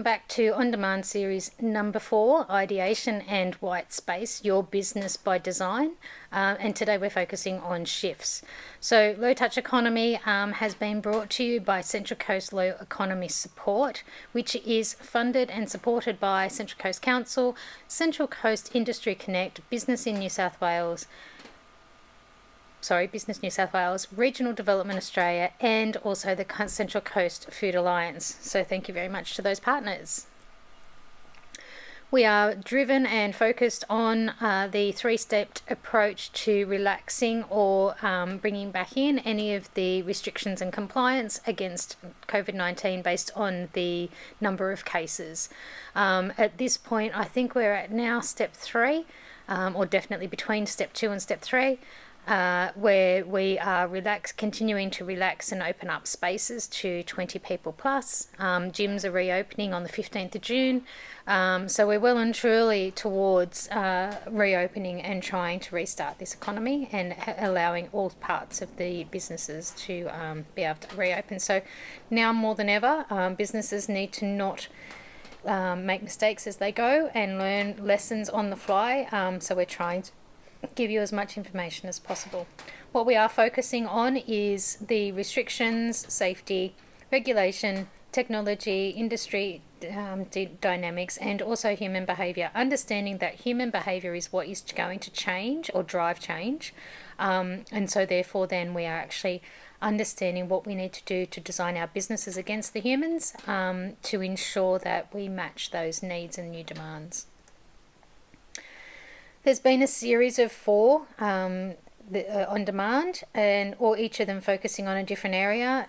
welcome back to On Demand Series number 4, Ideation and White Space, Your Business by Design. And today we're focusing on shifts. So Low Touch Economy has been brought to you by Central Coast Low Economy Support, which is funded and supported by Central Coast Council, Central Coast Industry Connect, Business New South Wales, Regional Development Australia, and also the Central Coast Food Alliance. So thank you very much to those partners. We are driven and focused on the 3-stepped approach to relaxing or bringing back in any of the restrictions and compliance against COVID-19 based on the number of cases. At this point, I think we're at now step 3, or definitely between step 2 and step 3. Where we are continuing to relax and open up spaces to 20 people plus. Gyms are reopening on the 15th of June. So we're well and truly towards reopening and trying to restart this economy and allowing all parts of the businesses to be able to reopen. So now more than ever, businesses need to not make mistakes as they go and learn lessons on the fly. So we're trying to give you as much information as possible. What we are focusing on is the restrictions, safety, regulation, technology, industry dynamics, and also human behaviour. Understanding that human behaviour is what is going to change or drive change. And so therefore then we are actually understanding what we need to do to design our businesses against the humans to ensure that we match those needs and new demands. There's been a series of 4 on demand, or each of them focusing on a different area.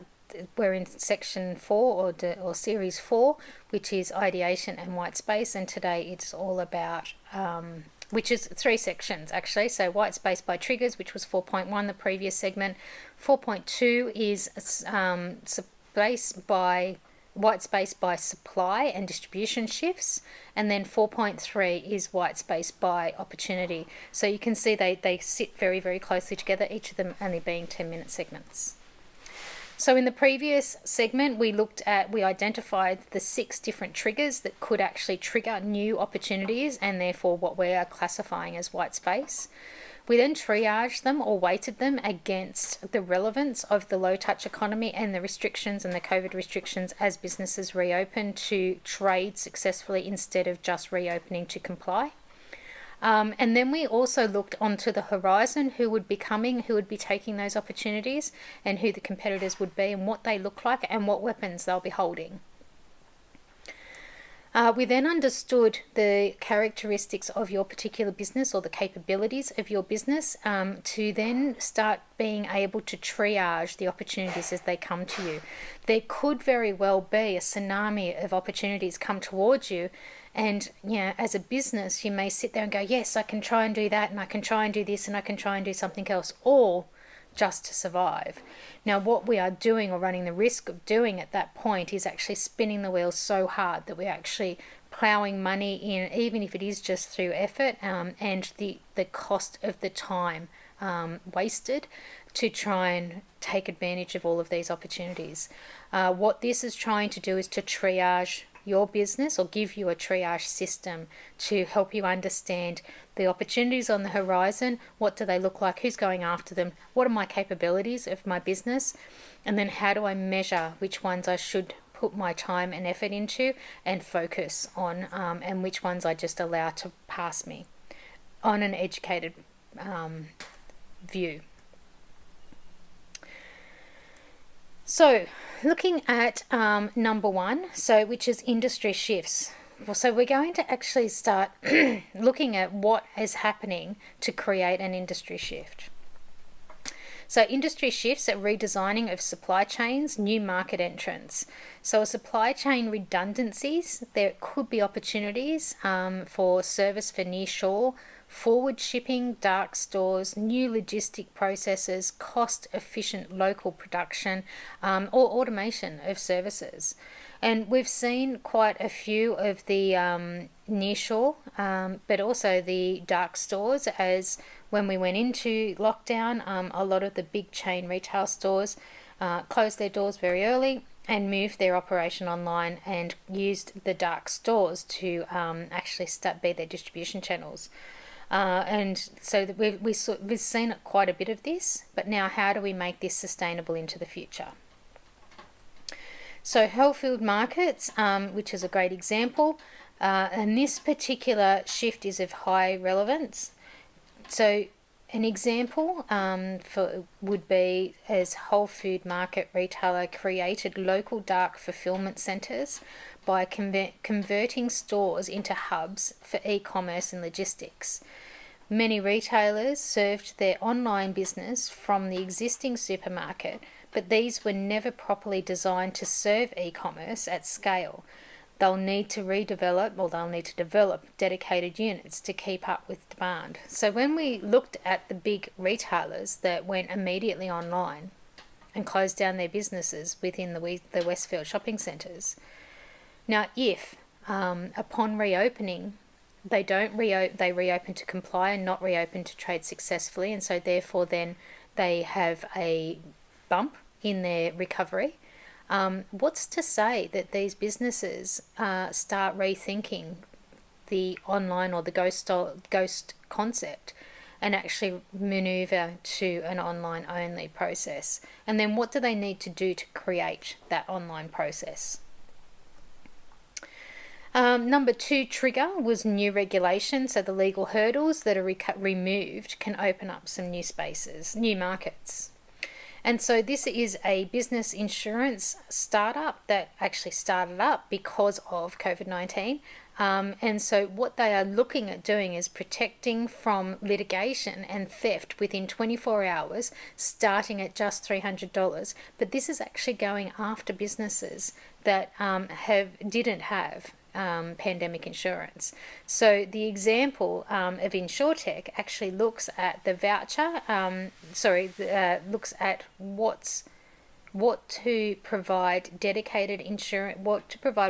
We're in section 4 or series 4, which is ideation and white space, and today it's all about, which is 3 sections actually. So white space by triggers, which was 4.1, the previous segment. 4.2 is white space by supply and distribution shifts, and then 4.3 is white space by opportunity. So you can see they sit very, very closely together, each of them only being 10-minute segments. So in the previous segment, we identified the 6 different triggers that could actually trigger new opportunities and therefore what we are classifying as white space. We then triaged them or weighted them against the relevance of the low touch economy and the restrictions and the COVID restrictions as businesses reopen to trade successfully instead of just reopening to comply. And then we also looked onto the horizon, who would be taking those opportunities and who the competitors would be and what they look like and what weapons they'll be holding. We then understood the characteristics of your particular business or the capabilities of your business to then start being able to triage the opportunities as they come to you. There could very well be a tsunami of opportunities come towards you, and as a business you may sit there and go, yes, I can try and do that, and I can try and do this, and I can try and do something else, all just to survive. Now what we are doing or running the risk of doing at that point is actually spinning the wheels so hard that we're actually ploughing money in, even if it is just through effort and the cost of the time wasted to try and take advantage of all of these opportunities. What this is trying to do is to triage your business or give you a triage system to help you understand the opportunities on the horizon. What do they look like? Who's going after them? What are my capabilities of my business? And then how do I measure which ones I should put my time and effort into and focus on, and which ones I just allow to pass me on an educated view. So looking at number 1, which is industry shifts. So we're going to actually start looking at what is happening to create an industry shift. So industry shifts are redesigning of supply chains, new market entrants. So supply chain redundancies, there could be opportunities for service for nearshore, forward shipping, dark stores, new logistic processes, cost-efficient local production, or automation of services. And we've seen quite a few of the nearshore, but also the dark stores, as when we went into lockdown, a lot of the big chain retail stores closed their doors very early and moved their operation online and used the dark stores to actually be their distribution channels. And so we've seen quite a bit of this, but now how do we make this sustainable into the future? So health food markets, which is a great example, and this particular shift is of high relevance. So an example would be as Whole Food Market retailer created local dark fulfillment centres by converting stores into hubs for e-commerce and logistics. Many retailers served their online business from the existing supermarket, but these were never properly designed to serve e-commerce at scale. They'll need to develop dedicated units to keep up with demand. So when we looked at the big retailers that went immediately online and closed down their businesses within the Westfield shopping centres, now if upon reopening they reopen to comply and not reopen to trade successfully, and so therefore then they have a bump in their recovery, what's to say that these businesses start rethinking the online or the ghost concept and actually manoeuvre to an online only process? And then what do they need to do to create that online process? Number 2 trigger was new regulation. So the legal hurdles that are removed can open up some new spaces, new markets. And so this is a business insurance startup that actually started up because of COVID-19. And so what they are looking at doing is protecting from litigation and theft within 24 hours, starting at just $300. But this is actually going after businesses that didn't have pandemic insurance. So the example of InsurTech actually looks at the voucher, looks at what to provide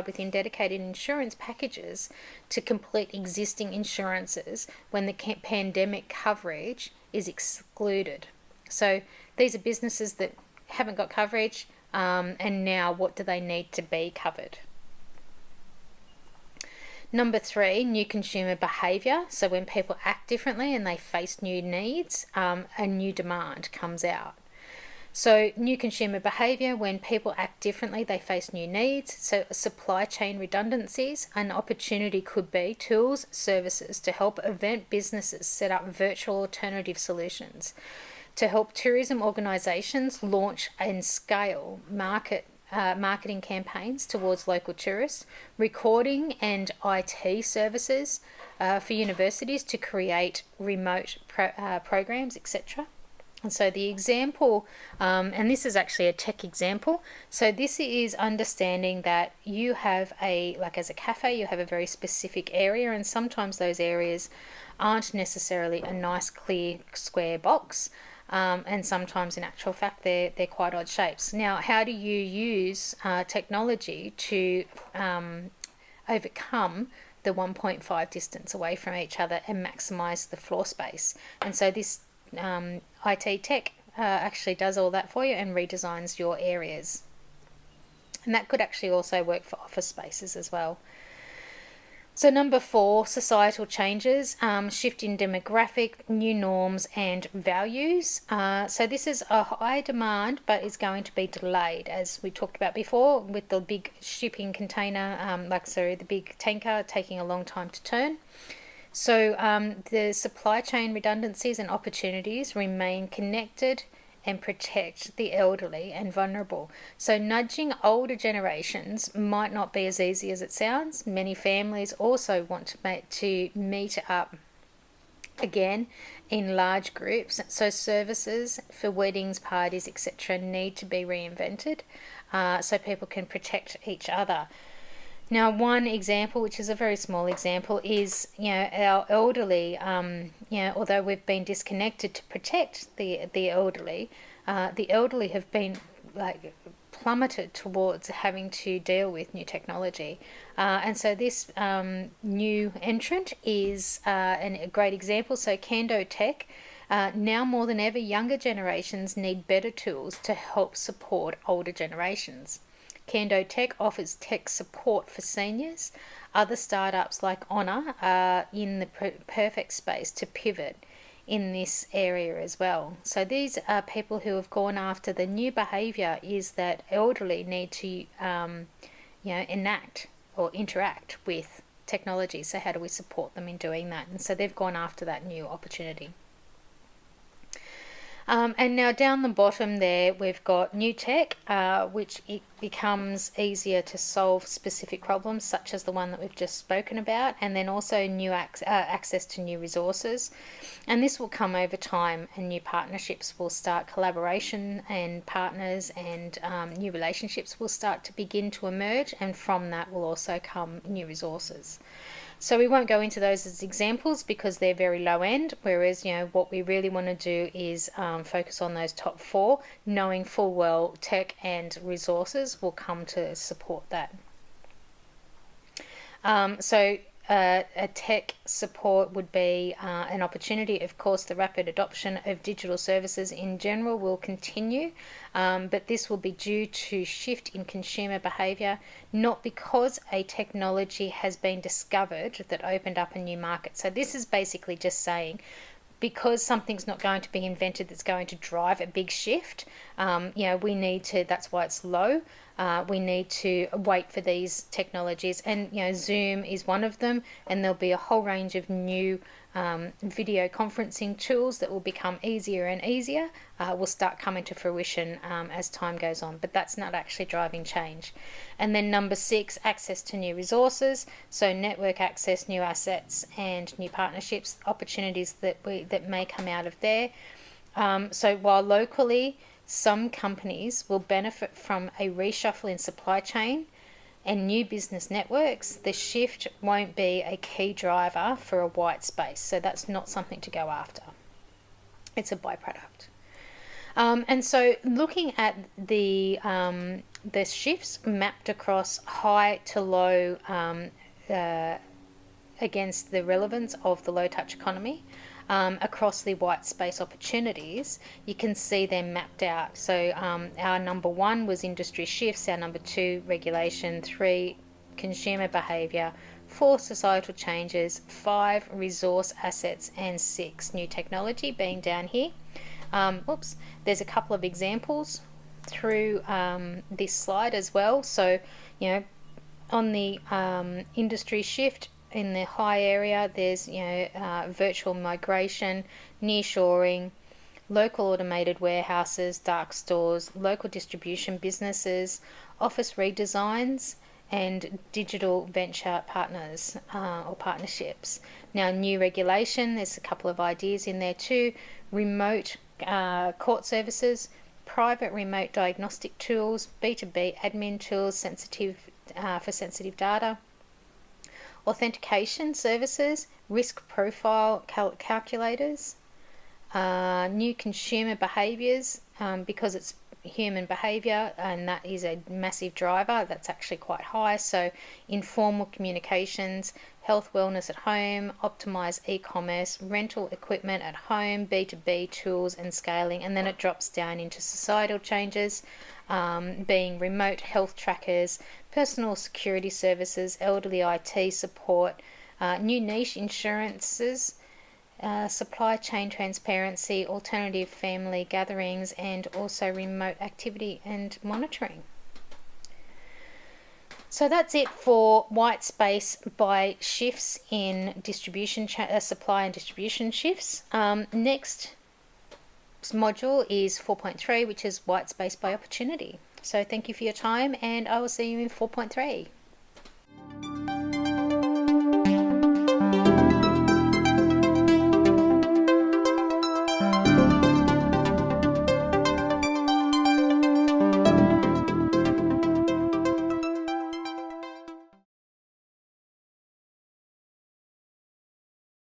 within dedicated insurance packages to complete existing insurances when the pandemic coverage is excluded. So these are businesses that haven't got coverage, and now what do they need to be covered? Number 3, new consumer behaviour. So when people act differently and they face new needs, a new demand comes out. So new consumer behaviour, when people act differently, they face new needs. So supply chain redundancies, an opportunity could be tools, services to help event businesses set up virtual alternative solutions, to help tourism organisations launch and scale marketing campaigns towards local tourists, recording and IT services for universities to create remote programs, etc. And so the example, and this is actually a tech example, so this is understanding that you have as a cafe, you have a very specific area, and sometimes those areas aren't necessarily a nice clear square box. And sometimes in actual fact they're quite odd shapes. Now, how do you use technology to overcome the 1.5 distance away from each other and maximise the floor space? And so this IT tech actually does all that for you and redesigns your areas. And that could actually also work for office spaces as well. So number 4, societal changes, shift in demographic, new norms and values. So this is a high demand, but is going to be delayed, as we talked about before, with the big shipping container, the big tanker taking a long time to turn. So the supply chain redundancies and opportunities remain connected and protect the elderly and vulnerable. So nudging older generations might not be as easy as it sounds. Many families also want to meet up again in large groups. So services for weddings, parties, etc. need to be reinvented so people can protect each other. Now, one example, which is a very small example, is our elderly. Although we've been disconnected to protect the elderly have been plummeted towards having to deal with new technology, and so this new entrant is a great example. So Kando Tech. Now more than ever, younger generations need better tools to help support older generations. Kendo Tech offers tech support for seniors. Other startups like Honor are in the perfect space to pivot in this area as well. So these are people who have gone after the new behaviour is that elderly need to enact or interact with technology. So how do we support them in doing that? And so they've gone after that new opportunity. And now down the bottom there, we've got new tech, which it becomes easier to solve specific problems, such as the one that we've just spoken about, and then also new access to new resources. And this will come over time, and new partnerships will start, collaboration and partners and new relationships will start to begin to emerge, and from that will also come new resources. So we won't go into those as examples because they're very low end, whereas, what we really want to do is focus on those top 4, knowing full well tech and resources will come to support that. A tech support would be an opportunity. Of course, the rapid adoption of digital services in general will continue, but this will be due to shift in consumer behaviour, not because a technology has been discovered that opened up a new market. So this is basically just saying, because something's not going to be invented that's going to drive a big shift, we need to, that's why it's low, we need to wait for these technologies. And, Zoom is one of them, and there'll be a whole range of new video conferencing tools that will become easier and easier, will start coming to fruition as time goes on, but that's not actually driving change. And then number 6, access to new resources, so network access, new assets and new partnerships, opportunities that may come out of there. So while locally some companies will benefit from a reshuffle in supply chain and new business networks, the shift won't be a key driver for a white space. So that's not something to go after. It's a byproduct. And so looking at the shifts mapped across high to low against the relevance of the low touch economy, across the white space opportunities, you can see them mapped out. So our number 1 was industry shifts, our number 2 regulation, 3 consumer behaviour, 4 societal changes, 5 resource assets, and 6 new technology being down here. There's a couple of examples through this slide as well. So, on the industry shift, in the high area, there's virtual migration, nearshoring, local automated warehouses, dark stores, local distribution businesses, office redesigns, and digital venture partners or partnerships. Now, new regulation, there's a couple of ideas in there too. Remote court services, private remote diagnostic tools, B2B admin tools for sensitive data, authentication services, risk profile calculators, new consumer behaviours, because it's human behaviour and that is a massive driver, that's actually quite high. So informal communications, health wellness at home, optimise e-commerce, rental equipment at home, B2B tools and scaling, and then it drops down into societal changes, being remote health trackers, personal security services, elderly IT support, new niche insurances, supply chain transparency, alternative family gatherings, and also remote activity and monitoring. So that's it for white space by shifts in distribution, supply and distribution shifts. Next module is 4.3, which is white space by opportunity. So thank you for your time, and I will see you in 4.3.